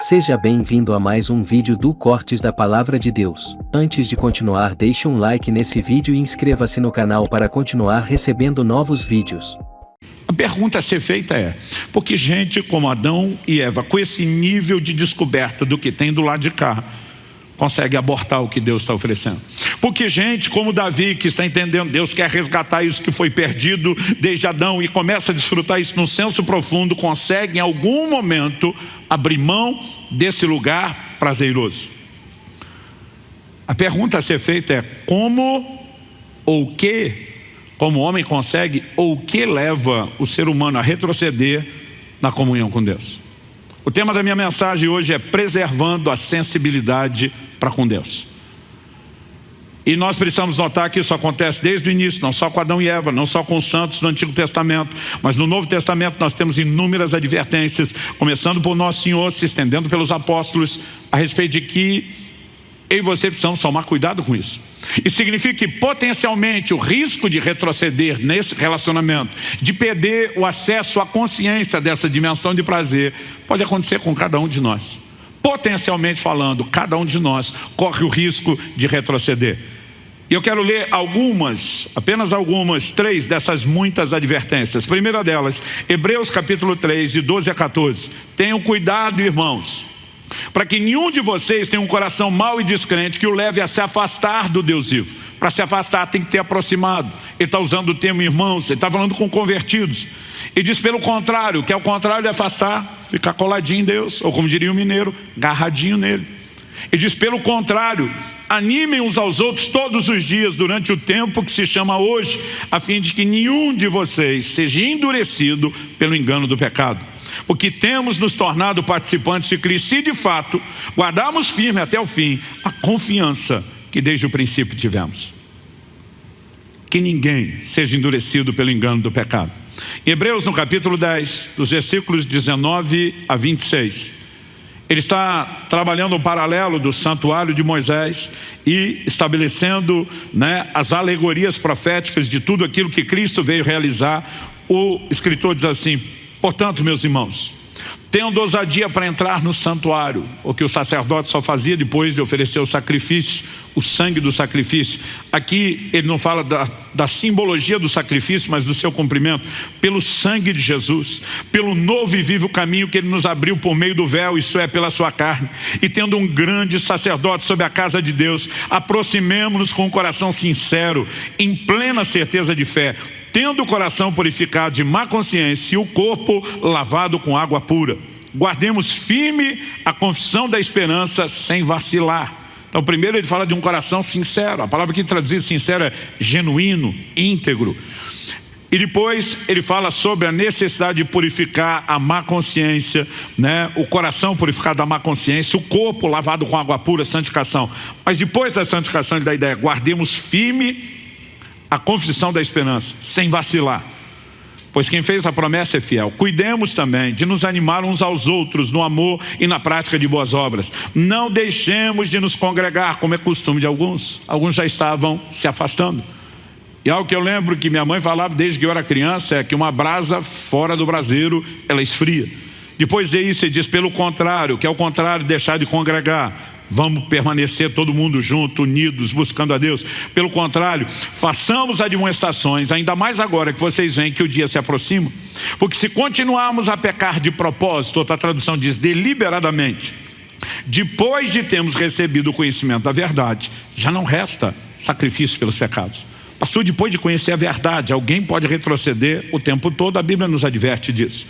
Seja bem-vindo a mais um vídeo do Cortes da Palavra de Deus. Antes de continuar, deixe um like nesse vídeo e inscreva-se no canal para continuar recebendo novos vídeos. A pergunta a ser feita é: por que gente como Adão e Eva, com esse nível de descoberta do que tem do lado de cá, consegue abortar o que Deus está oferecendo? Porque gente como Davi, que está entendendo, Deus quer resgatar isso que foi perdido desde Adão e começa a desfrutar isso num senso profundo, consegue em algum momento abrir mão desse lugar prazeroso? A pergunta a ser feita é: como ou o que, como o homem consegue, ou o que leva o ser humano a retroceder na comunhão com Deus? O tema da minha mensagem hoje é preservando a sensibilidade para com Deus. E nós precisamos notar que isso acontece desde o início, não só com Adão e Eva, não só com os santos do Antigo Testamento, mas no Novo Testamento nós temos inúmeras advertências, começando por Nosso Senhor, se estendendo pelos apóstolos, a respeito de que eu e você precisamos tomar cuidado com isso. Isso significa que potencialmente o risco de retroceder nesse relacionamento, de perder o acesso à consciência dessa dimensão de prazer, pode acontecer com cada um de nós. Potencialmente falando, cada um de nós corre o risco de retroceder. E eu quero ler algumas, apenas algumas, 3 dessas muitas advertências. Primeira delas, Hebreus capítulo 3, de 12 a 14. Tenham cuidado, irmãos, para que nenhum de vocês tenha um coração mau e descrente que o leve a se afastar do Deus vivo. Para se afastar tem que ter aproximado. Ele está usando o termo irmãos, ele está falando com convertidos. E diz pelo contrário, que é o contrário de afastar, ficar coladinho em Deus, ou como diria o mineiro, garradinho nele. E diz pelo contrário, animem uns aos outros todos os dias durante o tempo que se chama hoje, a fim de que nenhum de vocês seja endurecido pelo engano do pecado. Porque temos nos tornado participantes de Cristo, se de fato guardarmos firme até o fim a confiança que desde o princípio tivemos. Que ninguém seja endurecido pelo engano do pecado. Em Hebreus, no capítulo 10, dos versículos 19 a 26, ele está trabalhando um paralelo do santuário de Moisés e estabelecendo, as alegorias proféticas de tudo aquilo que Cristo veio realizar. O escritor diz assim: portanto, meus irmãos, tenham ousadia para entrar no santuário, o que o sacerdote só fazia depois de oferecer o sacrifício, o sangue do sacrifício. Aqui ele não fala da simbologia do sacrifício, mas do seu cumprimento, pelo sangue de Jesus, pelo novo e vivo caminho que ele nos abriu por meio do véu, isso é, pela sua carne. E tendo um grande sacerdote sobre a casa de Deus, aproximemo-nos com um coração sincero, em plena certeza de fé, tendo o coração purificado de má consciência e o corpo lavado com água pura. Guardemos firme a confissão da esperança sem vacilar. Então primeiro ele fala de um coração sincero. A palavra que traduzir sincero é genuíno, íntegro. E depois ele fala sobre a necessidade de purificar a má consciência, o coração purificado da má consciência, o corpo lavado com água pura, santificação. Mas depois da santificação ele dá a ideia: guardemos firme a confissão da esperança, sem vacilar. Pois quem fez a promessa é fiel. Cuidemos também de nos animar uns aos outros no amor e na prática de boas obras. Não deixemos de nos congregar, como é costume de alguns. Alguns já estavam se afastando. E algo que eu lembro que minha mãe falava desde que eu era criança é que uma brasa fora do braseiro, ela esfria. Depois disso ele diz pelo contrário, que é o contrário de deixar de congregar. Vamos permanecer todo mundo junto, unidos, buscando a Deus. Pelo contrário, façamos admoestações, ainda mais agora que vocês veem que o dia se aproxima. Porque se continuarmos a pecar de propósito, outra tradução diz deliberadamente, depois de termos recebido o conhecimento da verdade, já não resta sacrifício pelos pecados. Pastor, depois de conhecer a verdade, alguém pode retroceder o tempo todo? A Bíblia nos adverte disso.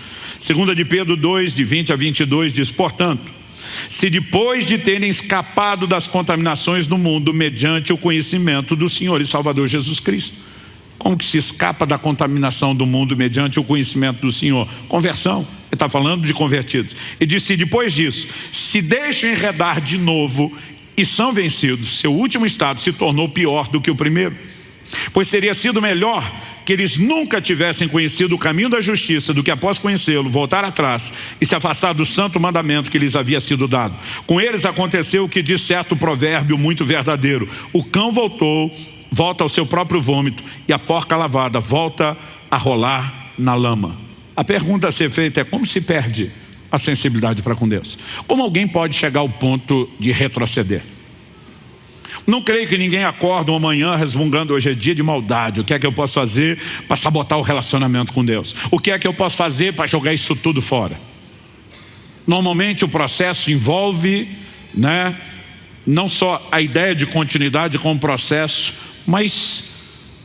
2 de Pedro 2, de 20 a 22 diz: portanto, se depois de terem escapado das contaminações do mundo mediante o conhecimento do Senhor e Salvador Jesus Cristo. Como que se escapa da contaminação do mundo mediante o conhecimento do Senhor? Conversão. Ele está falando de convertidos. Ele diz: se depois disso se deixam enredar de novo e são vencidos, seu último estado se tornou pior do que o primeiro. Pois teria sido melhor que eles nunca tivessem conhecido o caminho da justiça do que após conhecê-lo, voltar atrás e se afastar do santo mandamento que lhes havia sido dado. Com eles aconteceu o que diz certo provérbio muito verdadeiro: o cão volta ao seu próprio vômito, e a porca lavada volta a rolar na lama. A pergunta a ser feita é: como se perde a sensibilidade para com Deus. Como alguém pode chegar ao ponto de retroceder? Não creio que ninguém acorda uma manhã resmungando: hoje é dia de maldade, o que é que eu posso fazer para sabotar o relacionamento com Deus? O que é que eu posso fazer para jogar isso tudo fora? Normalmente o processo envolve, não só a ideia de continuidade com o processo, mas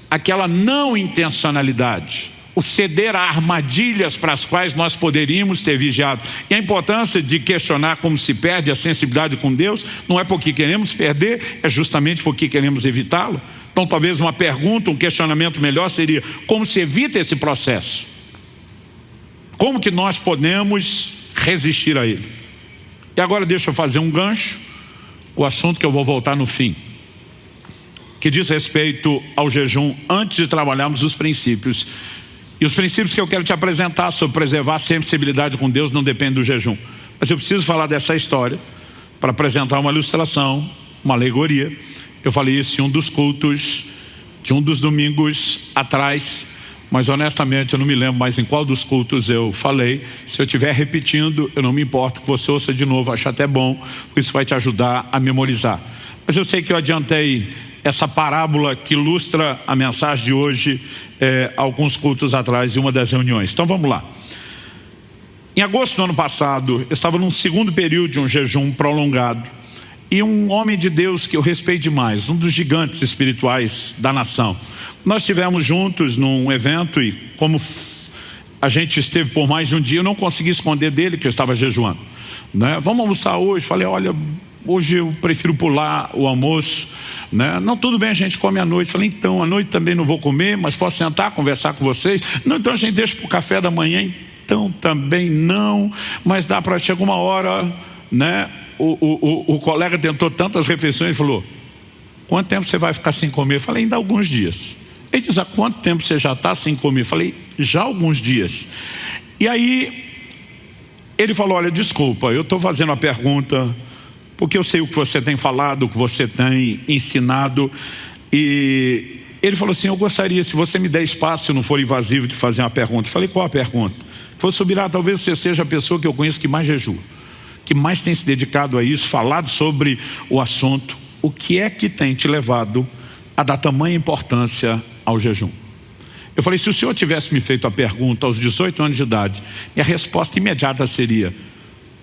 aquela não intencionalidade, o ceder a armadilhas para as quais nós poderíamos ter vigiado. E a importância de questionar como se perde a sensibilidade com Deus não é porque queremos perder, é justamente porque queremos evitá-lo. Então talvez uma pergunta, um questionamento melhor seria: como se evita esse processo? Como que nós podemos resistir a ele? E agora deixa eu fazer um gancho, o assunto que eu vou voltar no fim, que diz respeito ao jejum, antes de trabalharmos os princípios. E os princípios que eu quero te apresentar sobre preservar a sensibilidade com Deus não dependem do jejum. Mas eu preciso falar dessa história para apresentar uma ilustração, uma alegoria. Eu falei isso em um dos cultos de um dos domingos atrás, mas honestamente eu não me lembro mais em qual dos cultos eu falei. Se eu estiver repetindo, eu não me importo que você ouça de novo, acho até bom, isso vai te ajudar a memorizar. Mas eu sei que eu adiantei essa parábola que ilustra a mensagem de hoje alguns cultos atrás de uma das reuniões. Então vamos lá. Em agosto do ano passado, eu estava num segundo período de um jejum prolongado, e um homem de Deus que eu respeito demais, um dos gigantes espirituais da nação, nós estivemos juntos num evento, e como a gente esteve por mais de um dia, eu não consegui esconder dele que eu estava jejuando, Vamos almoçar hoje? Falei: olha, hoje eu prefiro pular o almoço, Não, tudo bem, a gente come à noite. Falei: então, à noite também não vou comer, mas posso sentar, conversar com vocês? Não, então a gente deixa para o café da manhã. Então também não, mas dá para... Chega uma hora, o colega tentou tantas refeições e falou: quanto tempo você vai ficar sem comer? Eu falei: ainda alguns dias. Ele diz: há quanto tempo você já está sem comer? Eu falei: já alguns dias. E aí ele falou: olha, desculpa, eu estou fazendo a pergunta porque eu sei o que você tem falado, o que você tem ensinado. E ele falou assim: eu gostaria, se você me der espaço e não for invasivo, de fazer uma pergunta. Eu falei: qual a pergunta? Ele falou: Subirá, talvez você seja a pessoa que eu conheço que mais jejua, que mais tem se dedicado a isso, falado sobre o assunto. O que é que tem te levado a dar tamanha importância ao jejum? Eu falei: se o senhor tivesse me feito a pergunta aos 18 anos de idade, minha resposta imediata seria: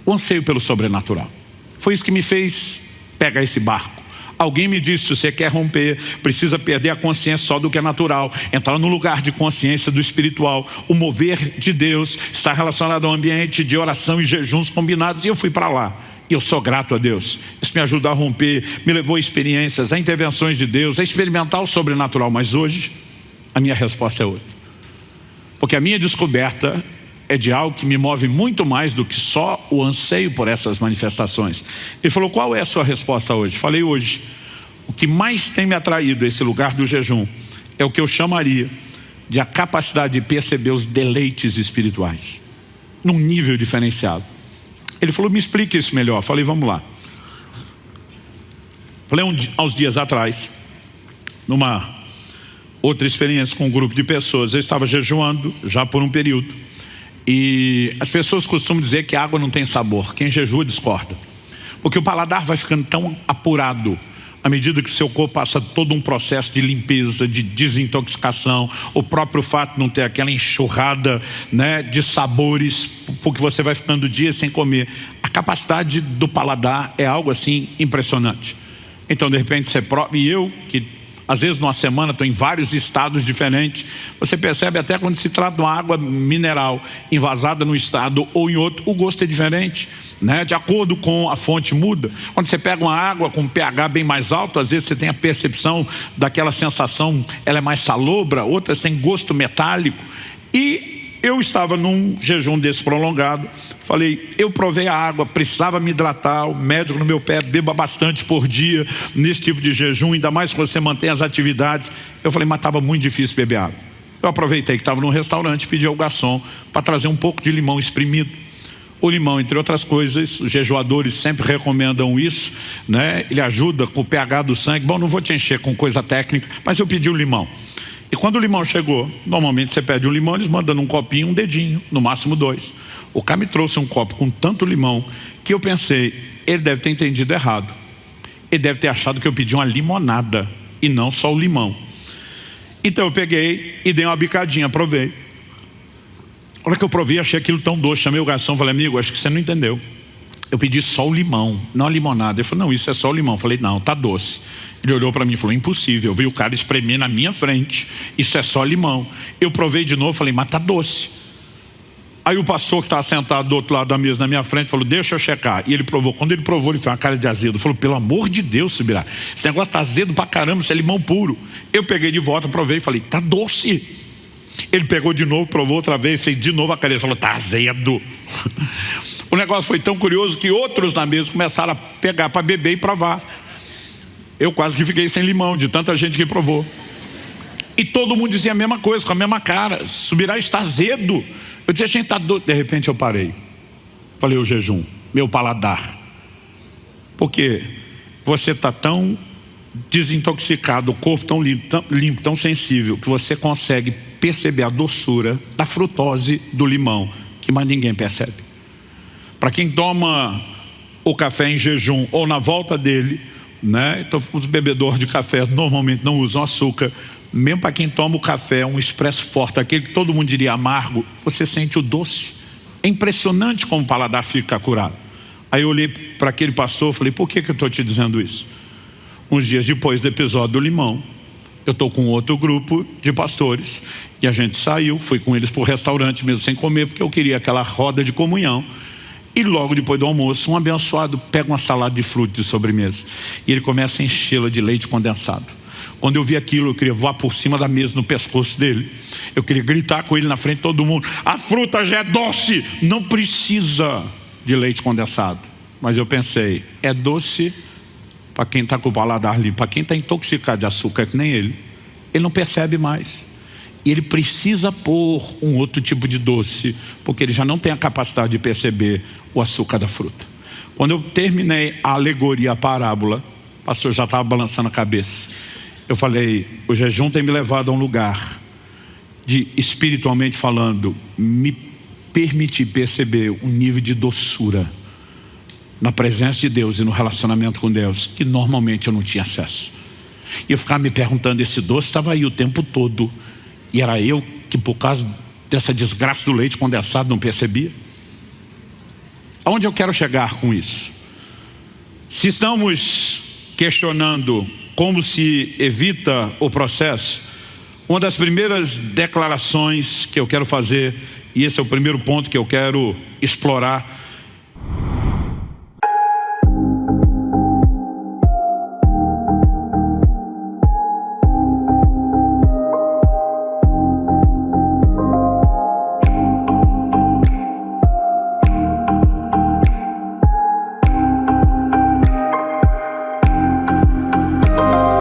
o anseio pelo sobrenatural. Foi isso que me fez pegar esse barco. Alguém me disse: se você quer romper, precisa perder a consciência só do que é natural, entrar no lugar de consciência do espiritual. O mover de Deus está relacionado ao ambiente de oração e jejuns combinados. E eu fui para lá. E eu sou grato a Deus. Isso me ajudou a romper, me levou a experiências, a intervenções de Deus, a experimentar o sobrenatural. Mas hoje, a minha resposta é outra. Porque a minha descoberta é de algo que me move muito mais do que só o anseio por essas manifestações. Ele falou: qual é a sua resposta hoje? Falei: hoje, o que mais tem me atraído a esse lugar do jejum é o que eu chamaria de a capacidade de perceber os deleites espirituais, num nível diferenciado. Ele falou: me explique isso melhor. Falei: vamos lá. Falei: aos dias atrás, numa outra experiência com um grupo de pessoas, eu estava jejuando já por um período. E as pessoas costumam dizer que a água não tem sabor. Quem jejua discorda, porque o paladar vai ficando tão apurado à medida que o seu corpo passa todo um processo de limpeza, de desintoxicação. O próprio fato de não ter aquela enxurrada de sabores, porque você vai ficando dias sem comer. A capacidade do paladar é algo assim impressionante. Então de repente você prova, e eu que às vezes numa semana estou em vários estados diferentes, você percebe até quando se trata de uma água mineral envasada num estado ou em outro, o gosto é diferente, de acordo com a fonte muda. Quando você pega uma água com um pH bem mais alto, às vezes você tem a percepção daquela sensação, ela é mais salobra, outras têm gosto metálico. E eu estava num jejum desse prolongado. Falei: eu provei a água, precisava me hidratar, o médico no meu pé: beba bastante por dia nesse tipo de jejum, ainda mais que você mantém as atividades. Eu falei: mas estava muito difícil beber água. Eu aproveitei que estava num restaurante, pedi ao garçom para trazer um pouco de limão espremido. O limão, entre outras coisas, os jejuadores sempre recomendam isso, ele ajuda com o pH do sangue. Bom, não vou te encher com coisa técnica, mas eu pedi o limão. E quando o limão chegou, normalmente você pede um limão, eles mandam num copinho um dedinho, no máximo 2. O cara me trouxe um copo com tanto limão que eu pensei, ele deve ter entendido errado. Ele deve ter achado que eu pedi uma limonada e não só o limão. Então eu peguei e dei uma bicadinha, provei. A hora que eu provei, achei aquilo tão doce. Chamei o garçom, falei, amigo, acho que você não entendeu. Eu pedi só o limão, não a limonada. Ele falou, não, isso é só o limão. Eu falei, não, tá doce. Ele olhou para mim e falou, impossível. Eu vi o cara espremer na minha frente, isso é só limão. Eu provei de novo, falei, mas tá doce. Aí o pastor que estava sentado do outro lado da mesa na minha frente falou, deixa eu checar. E ele provou. Quando ele provou, ele fez uma cara de azedo. Falou, pelo amor de Deus, Subirá, esse negócio tá azedo pra caramba, isso é limão puro. Eu peguei de volta, provei e falei, tá doce. Ele pegou de novo, provou outra vez, fez de novo a cara e falou, tá azedo. O negócio foi tão curioso que outros na mesa começaram a pegar para beber e provar. Eu quase que fiquei sem limão, de tanta gente que provou. E todo mundo dizia a mesma coisa, com a mesma cara, Subirá está azedo. Eu dizia, gente, tá doido. De repente eu parei. Falei, o jejum, meu paladar. Porque você está tão desintoxicado, o corpo tão limpo, tão sensível, que você consegue perceber a doçura da frutose do limão, que mais ninguém percebe. Para quem toma o café em jejum ou na volta dele, né? Então, os bebedores de café normalmente não usam açúcar. Mesmo para quem toma o café, um expresso forte, aquele que todo mundo diria amargo, você sente o doce. É impressionante como o paladar fica curado. Aí eu olhei para aquele pastor e falei, por que eu estou te dizendo isso? Uns dias depois do episódio do limão, eu estou com outro grupo de pastores e a gente saiu, fui com eles para o restaurante mesmo sem comer, porque eu queria aquela roda de comunhão. E logo depois do almoço, um abençoado pega uma salada de frutas de sobremesa e ele começa a enchê-la de leite condensado. Quando eu vi aquilo, eu queria voar por cima da mesa, no pescoço dele. Eu queria gritar com ele na frente de todo mundo, a fruta já é doce, não precisa de leite condensado. Mas eu pensei, é doce para quem está com o paladar limpo. Para quem está intoxicado de açúcar, que nem ele não percebe mais. E ele precisa pôr um outro tipo de doce, porque ele já não tem a capacidade de perceber o açúcar da fruta. Quando eu terminei a alegoria, a parábola, o pastor já estava balançando a cabeça. Eu falei, o jejum tem me levado a um lugar de, espiritualmente falando, me permitir perceber um nível de doçura na presença de Deus e no relacionamento com Deus, que normalmente eu não tinha acesso. E eu ficava me perguntando, esse doce estava aí o tempo todo, e era eu que por causa dessa desgraça do leite condensado não percebia? Aonde eu quero chegar com isso? Se estamos questionando como se evita o processo, uma das primeiras declarações que eu quero fazer, e esse é o primeiro ponto que eu quero explorar,